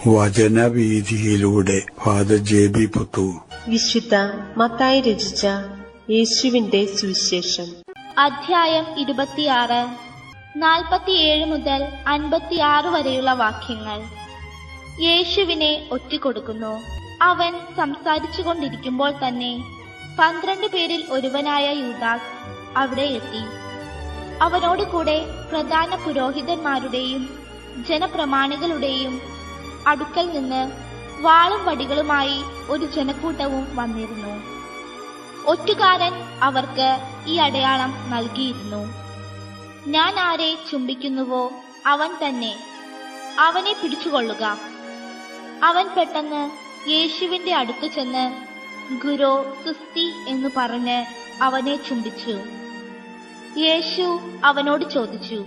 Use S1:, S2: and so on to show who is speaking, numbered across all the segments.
S1: വചനവീഥിയിലൂടെ father ജെ.ബി. Puthur.
S2: വിശുദ്ധ മത്തായി രചിച്ച യേശുവിന്റെ സുവിശേഷം
S3: അധ്യായം 26 47 മുതൽ 56 വരെയുള്ള വാക്യങ്ങൾ. യേശുവിനെ ഒറ്റിക്കൊടുക്കുന്നു. അവൻ സംസാരിച്ചു കൊണ്ടിരിക്കുമ്പോൾ തന്നെ 12 പേരിൽ ഒരുവനായ യൂദാസ് അവിടെ എത്തി. അവനോട് കൂടെ പ്രധാന പുരോഹിതന്മാരുടെയും ജനപ്രമാണികളുടെയും അടുക്കൽ നിന്ന് വാളും വടികളുമായി ഒരു ജനക്കൂട്ടവും വന്നിരുന്നു. ഒറ്റുകാരൻ അവർക്ക് ഈ അടയാളം നൽകിയിരുന്നു: ഞാൻ ആരെ ചുംബിക്കുന്നുവോ അവൻ തന്നെ, അവനെ പിടിച്ചുകൊള്ളുക. അവൻ പെട്ടെന്ന് യേശുവിന്റെ അടുത്തു ചെന്ന് ഗുരോ സുസ്തി എന്ന് പറഞ്ഞ് അവനെ ചുംബിച്ചു. യേശു അവനോട് ചോദിച്ചു,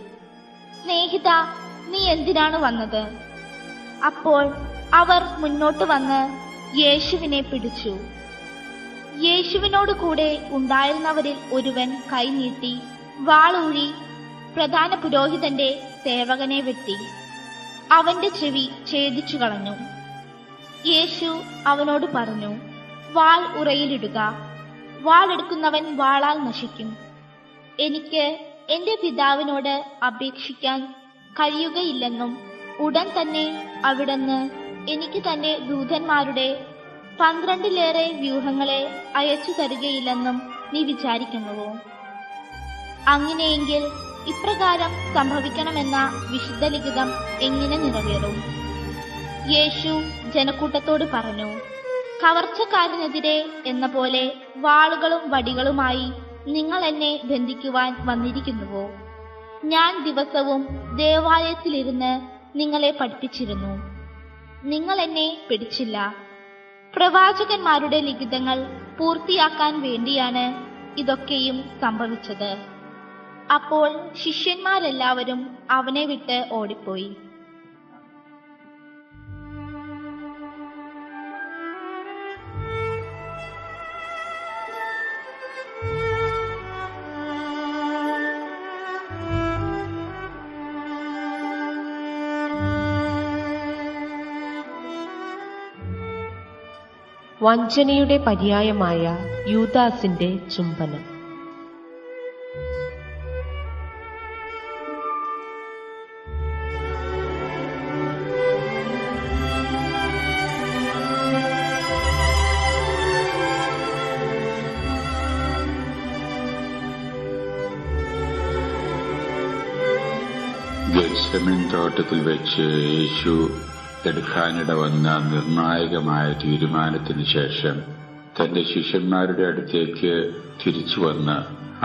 S3: സ്നേഹിത, നീ എന്തിനാണ് വന്നത്? അപ്പോൾ അവർ മുന്നോട്ട് വന്ന് യേശുവിനെ പിടിച്ചു. യേശുവിനോട് കൂടെ ഉണ്ടായിരുന്നവരിൽ ഒരുവൻ കൈനീട്ടി വാളൂരി പ്രധാന പുരോഹിതന്റെ സേവകനെ വെട്ടി അവന്റെ ചെവി ഛേദിച്ചു കളഞ്ഞു. യേശു അവനോട് പറഞ്ഞു, വാൾ ഉറയിലിടുക. വാളെടുക്കുന്നവൻ വാളാൽ നശിക്കും. എനിക്ക് എന്റെ പിതാവിനോട് അപേക്ഷിക്കാൻ കഴിയുകയില്ലെന്നും ഉടൻ തന്നെ അവിടുന്ന് എനിക്ക് തന്റെ ദൂതന്മാരുടെ 12 വ്യൂഹങ്ങളെ അയച്ചു തരികയില്ലെന്നും നീ വിചാരിക്കുന്നുവോ? അങ്ങനെയെങ്കിൽ ഇപ്രകാരം സംഭവിക്കണമെന്ന വിശുദ്ധ ലിഖിതം എങ്ങനെ നിറവേറും? യേശു ജനക്കൂട്ടത്തോട് പറഞ്ഞു, കവർച്ചക്കാരനെതിരെ എന്ന പോലെ വാളുകളും വടികളുമായി നിങ്ങൾ എന്നെ ബന്ധിക്കുവാൻ വന്നിരിക്കുന്നുവോ? ഞാൻ ദിവസവും ദേവാലയത്തിലിരുന്ന് നിങ്ങളെ പഠിപ്പിച്ചിരുന്നു. നിങ്ങൾ എന്നെ പിടിച്ചില്ല. പ്രവാചകന്മാരുടെ ലിഖിതങ്ങൾ പൂർത്തിയാക്കാൻ വേണ്ടിയാണ് ഇതൊക്കെയും സംഭവിച്ചത്. അപ്പോൾ ശിഷ്യന്മാരെല്ലാവരും അവനെ വിട്ട് ഓടിപ്പോയി.
S2: വഞ്ചനയുടെ പര്യായമായ യൂദാസിന്റെ ചുംബനം.
S4: ഗെത്സെമൻ തോട്ടത്തിൽ വെച്ച് യേശു എടുക്കാനിട വന്ന നിർണായകമായ തീരുമാനത്തിന് ശേഷം തന്റെ ശിഷ്യന്മാരുടെ അടുത്തേക്ക് തിരിച്ചു വന്ന്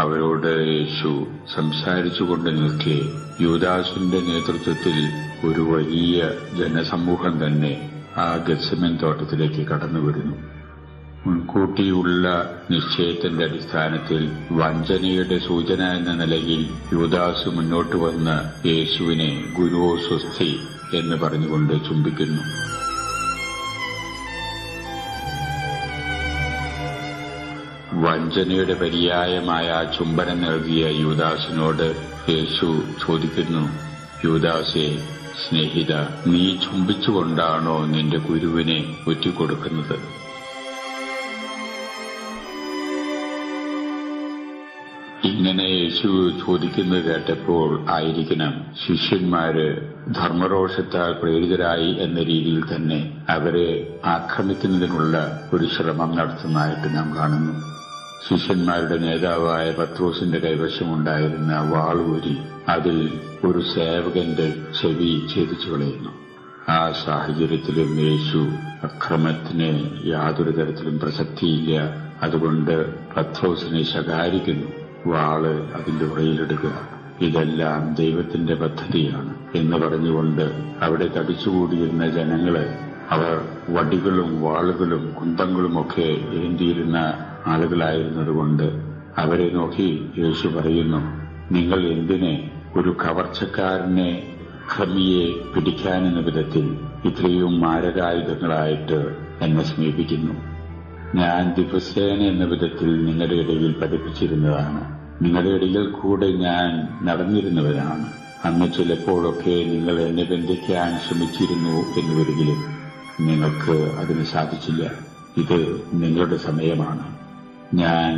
S4: അവരോട് യേശു സംസാരിച്ചുകൊണ്ട് നിൽക്കെ യൂദാസിന്റെ നേതൃത്വത്തിൽ ഒരു വലിയ ജനസമൂഹം തന്നെ ആ ഗെത്സെമൻ തോട്ടത്തിലേക്ക് കടന്നുവരുന്നു. മുൻകൂട്ടിയുള്ള നിശ്ചയത്തിന്റെ അടിസ്ഥാനത്തിൽ വഞ്ചനയുടെ സൂചന എന്ന നിലയിൽ യൂദാസ് മുന്നോട്ട് വന്ന് യേശുവിനെ ഗുരുവോ സ്വസ്തി എന്ന് പറഞ്ഞുകൊണ്ട് ചുംബിക്കുന്നു. വഞ്ചനയുടെ പര്യായമായ ആ ചുംബനം നൽകിയ യൂദാസിനോട് യേശു ചോദിക്കുന്നു, യൂദാസേ, സ്നേഹിത, നീ ചുംബിച്ചുകൊണ്ടാണോ നിന്റെ ഗുരുവിനെ ഒറ്റിക്കൊടുക്കുന്നത്? ഇങ്ങനെ യേശു ചോദിക്കുന്നത് കേട്ടപ്പോൾ ആയിരിക്കണം ശിഷ്യന്മാര് ധർമ്മരോഷത്താൽ പ്രേരിതരായി എന്ന രീതിയിൽ തന്നെ അവരെ ആക്രമിക്കുന്നതിനുള്ള ഒരു ശ്രമം നടത്തുന്നതായിട്ട് നാം കാണുന്നു. ശിഷ്യന്മാരുടെ നേതാവായ പത്രോസിന്റെ കൈവശമുണ്ടായിരുന്ന വാളൂരി അതിൽ ഒരു സേവകന്റെ ചെവി ഛേദിച്ചു കളയുന്നു. ആ സാഹചര്യത്തിലും യേശു അക്രമത്തിന് യാതൊരു തരത്തിലും പ്രസക്തിയില്ല. അതുകൊണ്ട് പത്രോസിനെ ശകാരിക്കുന്നു, വാള് അതിന്റെ ഉറയിലിടുക, ഇതെല്ലാം ദൈവത്തിന്റെ പദ്ധതിയാണ് എന്ന് പറഞ്ഞുകൊണ്ട് അവിടെ തടിച്ചുകൂടിയിരുന്ന ജനങ്ങള്, അവർ വടികളും വാളുകളും കുന്തങ്ങളുമൊക്കെ ഏന്തിയിരുന്ന ആളുകളായിരുന്നതുകൊണ്ട് അവരെ നോക്കി യേശു പറയുന്നു, നിങ്ങൾ എന്തിനെ ഒരു കവർച്ചക്കാരനെ ക്രമിയെ പിടിക്കാനെന്ന വിധത്തിൽ ഇത്രയും മാരകായുധങ്ങളായിട്ട് എന്നെ സമീപിക്കുന്നു? ഞാൻ ദിവസേന എന്ന വിധത്തിൽ നിങ്ങളുടെ ഇടയിൽ പഠിപ്പിച്ചിരുന്നതാണ്. നിങ്ങളുടെ ഇടയിൽ കൂടെ ഞാൻ നടന്നിരുന്നവരാണ്. അന്ന് ചിലപ്പോഴൊക്കെ നിങ്ങൾ എന്നെ ബന്ധിക്കാൻ ശ്രമിച്ചിരുന്നു എന്ന് വരികിലും നിങ്ങൾക്ക് അതിന് സാധിച്ചില്ല. ഇത് നിങ്ങളുടെ സമയമാണ്. ഞാൻ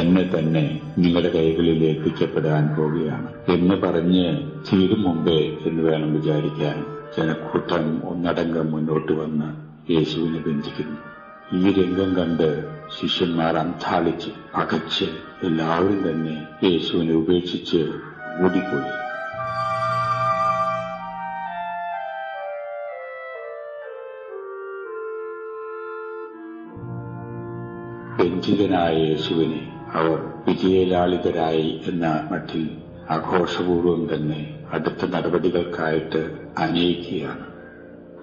S4: എന്നെ തന്നെ നിങ്ങളുടെ കൈകളിൽ ഏൽപ്പിക്കപ്പെടാൻ പോവുകയാണ് എന്ന് പറഞ്ഞ് തീരും മുമ്പേ എന്ന് വേണം വിചാരിക്കാൻ ജനക്കൂട്ടം ഒന്നടങ്കം മുന്നോട്ട് വന്ന് യേശുവിനെ ബന്ധിക്കുന്നു. ഈ രംഗം കണ്ട് ശിഷ്യന്മാർ അന്താളിച്ച് പകച്ച് എല്ലാവരും തന്നെ യേശുവിനെ ഉപേക്ഷിച്ച് ഓടിപ്പോയി. ബന്ധിതനായ യേശുവിനെ അവർ വിജയലാളിതരായി എന്ന മട്ടിൽ ആഘോഷപൂർവ്വം തന്നെ അടുത്ത നടപടികൾക്കായിട്ട് അനയിക്കുകയാണ്.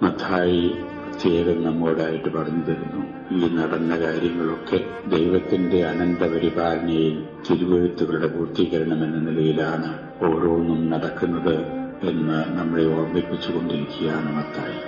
S4: മത്തായി പ്രത്യേകം നമ്മോടായിട്ട് പറഞ്ഞു തരുന്നു, ഈ നടന്ന കാര്യങ്ങളൊക്കെ ദൈവത്തിന്റെ അനന്തപരിപാലനയിൽ തിരുവെഴുത്തുകളുടെ പൂർത്തീകരണം എന്ന നിലയിലാണ് ഓരോന്നും നടക്കുന്നത് എന്ന് നമ്മളെ ഓർമ്മിപ്പിച്ചുകൊണ്ടിരിക്കുകയാണ് മത്തായി.